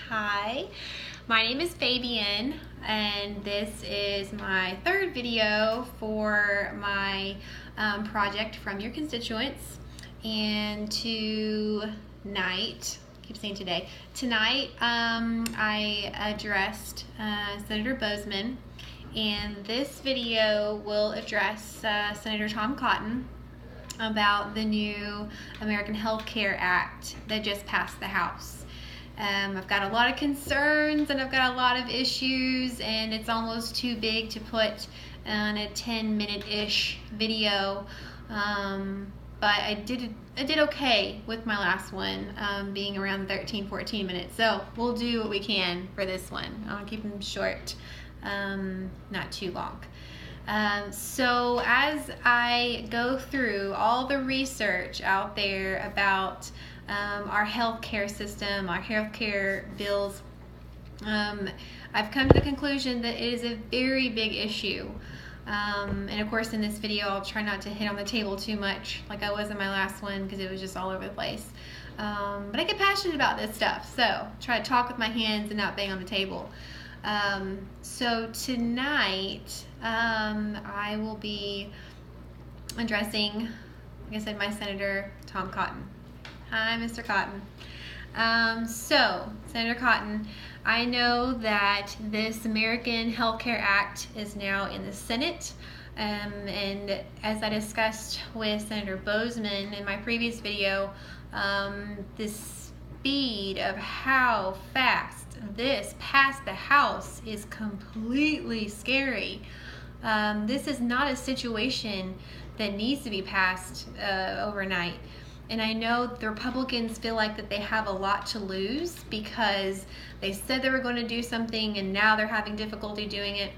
Hi, my name is Fabian, and this is my third video for my project from your constituents. And tonight, I addressed Senator Boozman, and this video will address Senator Tom Cotton about the new American Health Care Act that just passed the House. I've got a lot of concerns and I've got a lot of issues, and it's almost too big to put on a 10-minute-ish video, but I did okay with my last one, being around 13-14 minutes, so we'll do what we can for this one. I'll keep them short, not too long. So as I go through all the research out there about our healthcare system, our healthcare bills, I've come to the conclusion that it is a very big issue. And of course in this video I'll try not to hit on the table too much like I was in my last one, because it was just all over the place. But I get passionate about this stuff, so try to talk with my hands and not bang on the table. So tonight I will be addressing, like I said, my Senator Tom Cotton. Hi, Mr. Cotton. So, Senator Cotton, I know that this American Health Care Act is now in the Senate, and as I discussed with Senator Boozman in my previous video, the speed of how fast this passed the House is completely scary. This is not a situation that needs to be passed overnight. And I know the Republicans feel like that they have a lot to lose because they said they were going to do something and now they're having difficulty doing it.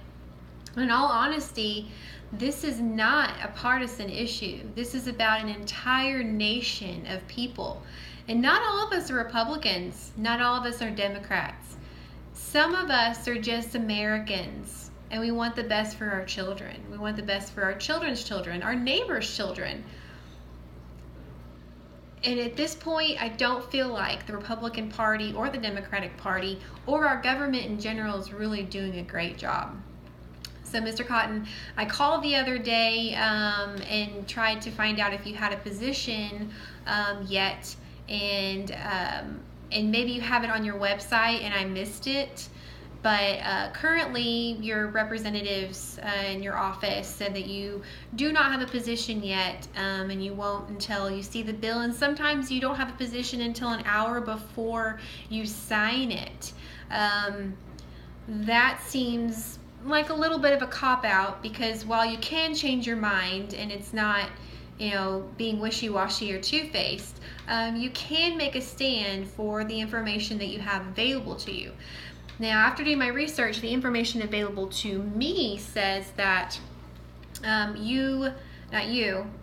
In all honesty, this is not a partisan issue. This is about an entire nation of people. And not all of us are Republicans. Not all of us are Democrats. Some of us are just Americans, and we want the best for our children. We want the best for our children's children, our neighbors' children. And at this point, I don't feel like the Republican Party or the Democratic Party or our government in general is really doing a great job. So, Mr. Cotton, I called the other day and tried to find out if you had a position yet, and maybe you have it on your website and I missed it. But currently your representatives in your office said that you do not have a position yet, and you won't until you see the bill, and sometimes you don't have a position until an hour before you sign it. That seems like a little bit of a cop-out, because while you can change your mind and it's not, being wishy-washy or two-faced, you can make a stand for the information that you have available to you. Now, after doing my research, the information available to me says that not you,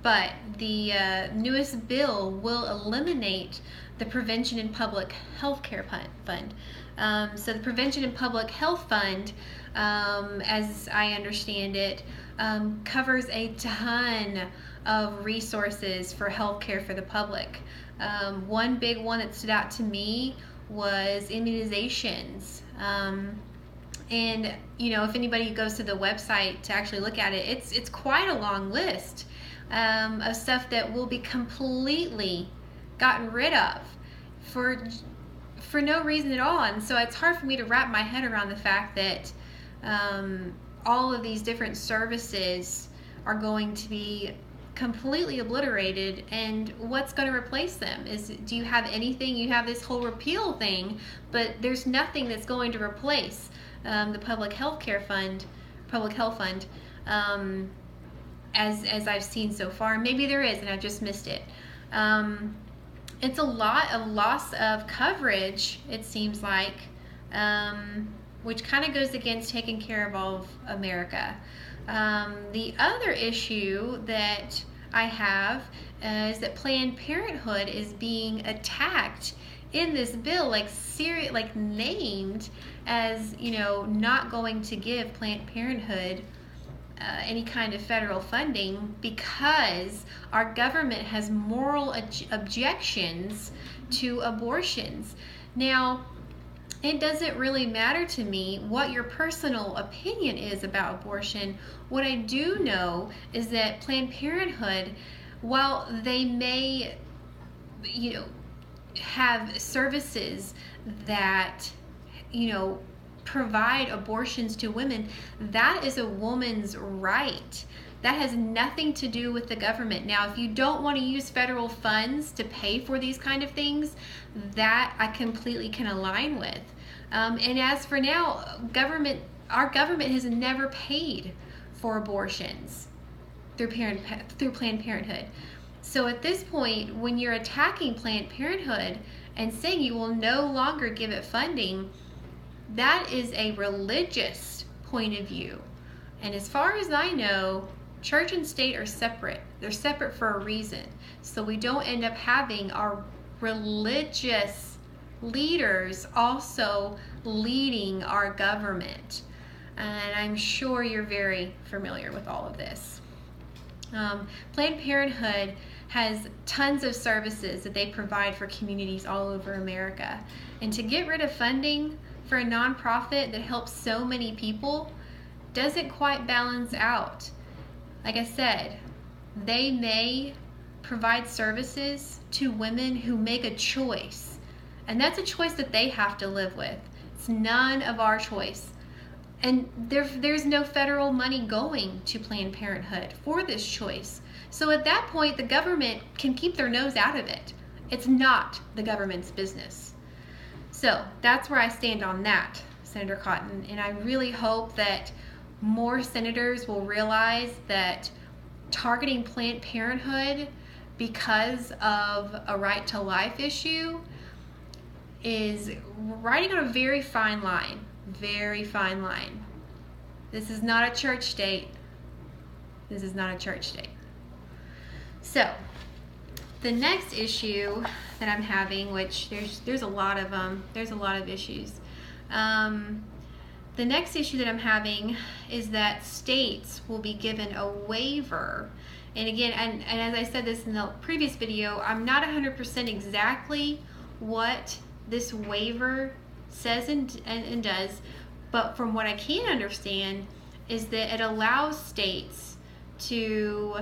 but the newest bill will eliminate the Prevention and Public Health Care Fund. So the Prevention and Public Health Fund, as I understand it, covers a ton of resources for health care for the public. One big one that stood out to me was immunizations. And if anybody goes to the website to actually look at it, it's quite a long list of stuff that will be completely gotten rid of for no reason at all. And so it's hard for me to wrap my head around the fact that all of these different services are going to be completely obliterated, and what's going to replace them? Do you have anything? You have this whole repeal thing, but there's nothing that's going to replace the Public Health Fund, as I've seen so far. Maybe there is, and I've just missed it. It's a lot of loss of coverage, it seems like, which kind of goes against taking care of all of America. The other issue that I have is that Planned Parenthood is being attacked in this bill, like named as not going to give Planned Parenthood any kind of federal funding because our government has moral objections to abortions. Now, it doesn't really matter to me what your personal opinion is about abortion. What I do know is that Planned Parenthood, while they may, have services that, provide abortions to women, that is a woman's right. That has nothing to do with the government. Now, if you don't want to use federal funds to pay for these kind of things, that I completely can align with. And as for now, our government has never paid for abortions through Planned Parenthood. So at this point, when you're attacking Planned Parenthood and saying you will no longer give it funding, that is a religious point of view. And as far as I know, church and state are separate. They're separate for a reason. So we don't end up having our religious leaders also leading our government. And I'm sure you're very familiar with all of this. Planned Parenthood has tons of services that they provide for communities all over America. And to get rid of funding for a nonprofit that helps so many people doesn't quite balance out. Like I said, they may provide services to women who make a choice. And that's a choice that they have to live with. It's none of our choice. And there's no federal money going to Planned Parenthood for this choice. So at that point, the government can keep their nose out of it. It's not the government's business. So that's where I stand on that, Senator Cotton. And I really hope that more senators will realize that targeting Planned Parenthood because of a right to life issue is riding on a very fine line. Very fine line. This is not a church state. This is not a church state. So, the next issue that I'm having, which there's a lot of them. There's a lot of issues. The next issue that I'm having is that states will be given a waiver. And again, and as I said this in the previous video, I'm not 100% exactly what this waiver says and does, but from what I can understand is that it allows states to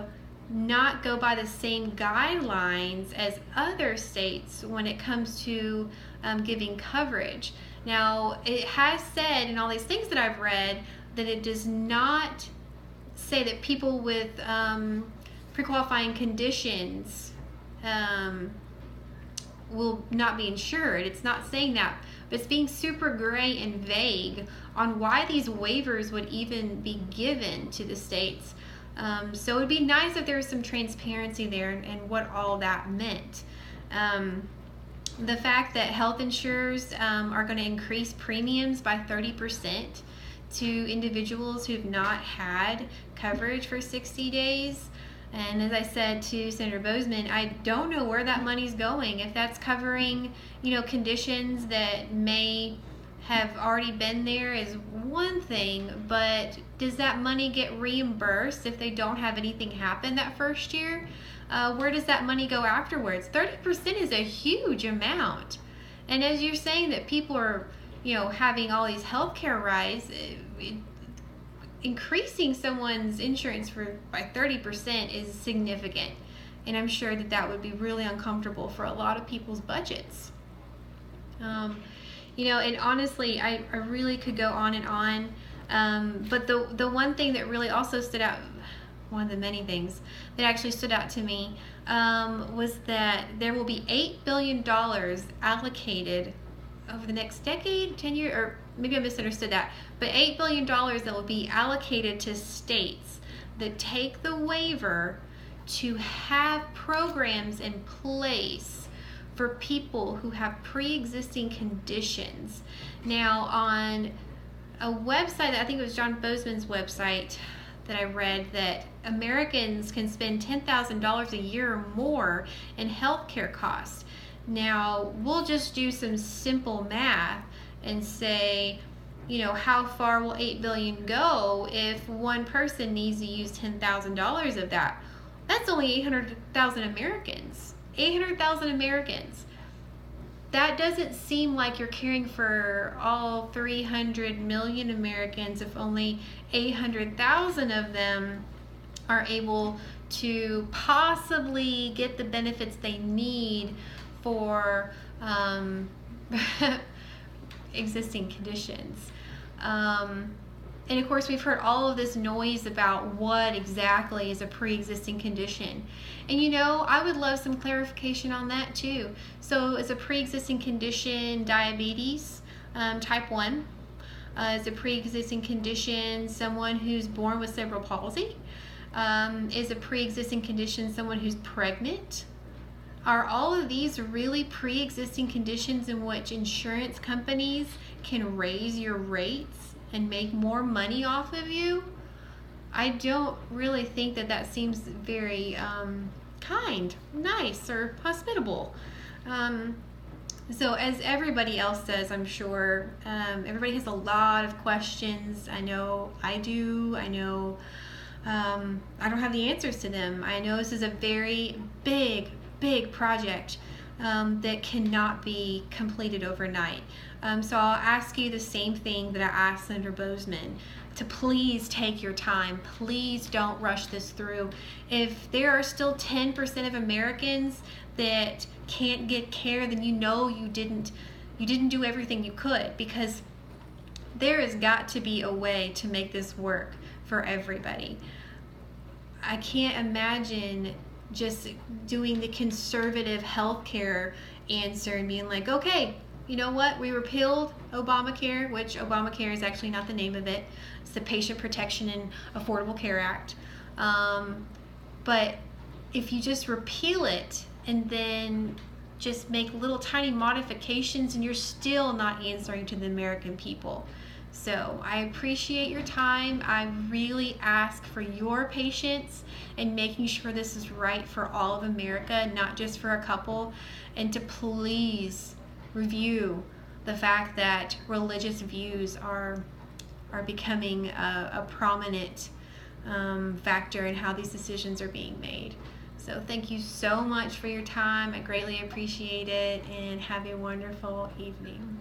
not go by the same guidelines as other states when it comes to giving coverage. Now, it has said in all these things that I've read that it does not say that people with pre-qualifying conditions will not be insured. It's not saying that, but it's being super gray and vague on why these waivers would even be given to the states. So it would be nice if there was some transparency there and what all that meant. The fact that health insurers are going to increase premiums by 30% to individuals who've not had coverage for 60 days. And as I said to Senator Bozeman, I don't know where that money's going. If that's covering, conditions that may have already been there is one thing, but does that money get reimbursed if they don't have anything happen that first year? Where does that money go afterwards? 30% is a huge amount. And as you're saying that people are, having all these healthcare rights, increasing someone's insurance by 30% is significant. And I'm sure that would be really uncomfortable for a lot of people's budgets. And honestly, I really could go on and on. But the one thing that really also stood out, one of the many things that actually stood out to me, was that there will be $8 billion allocated over the next decade, 10 years, or maybe I misunderstood that, but $8 billion that will be allocated to states that take the waiver to have programs in place for people who have pre-existing conditions. Now, on a website, I think it was John Bozeman's website, that I read that Americans can spend $10,000 a year or more in healthcare costs. Now, we'll just do some simple math and say, how far will $8 billion go if one person needs to use $10,000 of that? That's only 800,000 Americans. 800,000 Americans. that doesn't seem like you're caring for all 300 million Americans if only 800,000 of them are able to possibly get the benefits they need for existing conditions. And of course, we've heard all of this noise about what exactly is a pre-existing condition. And you know, I would love some clarification on that too. So is a pre-existing condition diabetes, type 1? Is a pre-existing condition someone who's born with cerebral palsy? Is a pre-existing condition someone who's pregnant? Are all of these really pre-existing conditions in which insurance companies can raise your rates and make more money off of you? I don't really think that that seems very kind, nice, or hospitable. So as everybody else says, I'm sure, everybody has a lot of questions. I know I do. I know I don't have the answers to them. I know this is a very big project that cannot be completed overnight. So I'll ask you the same thing that I asked Senator Bozeman, to please take your time. Please don't rush this through. If there are still 10% of Americans that can't get care, then you know you didn't do everything you could, because there has got to be a way to make this work for everybody. I can't imagine just doing the conservative healthcare answer and being like, okay, you know what, we repealed Obamacare, which Obamacare is actually not the name of it. It's the Patient Protection and Affordable Care Act. But if you just repeal it and then just make little tiny modifications, and you're still not answering to the American people. So I appreciate your time. I really ask for your patience in making sure this is right for all of America, not just for a couple, and to please review the fact that religious views are becoming a prominent factor in how these decisions are being made. So thank you so much for your time. I greatly appreciate it, and have a wonderful evening.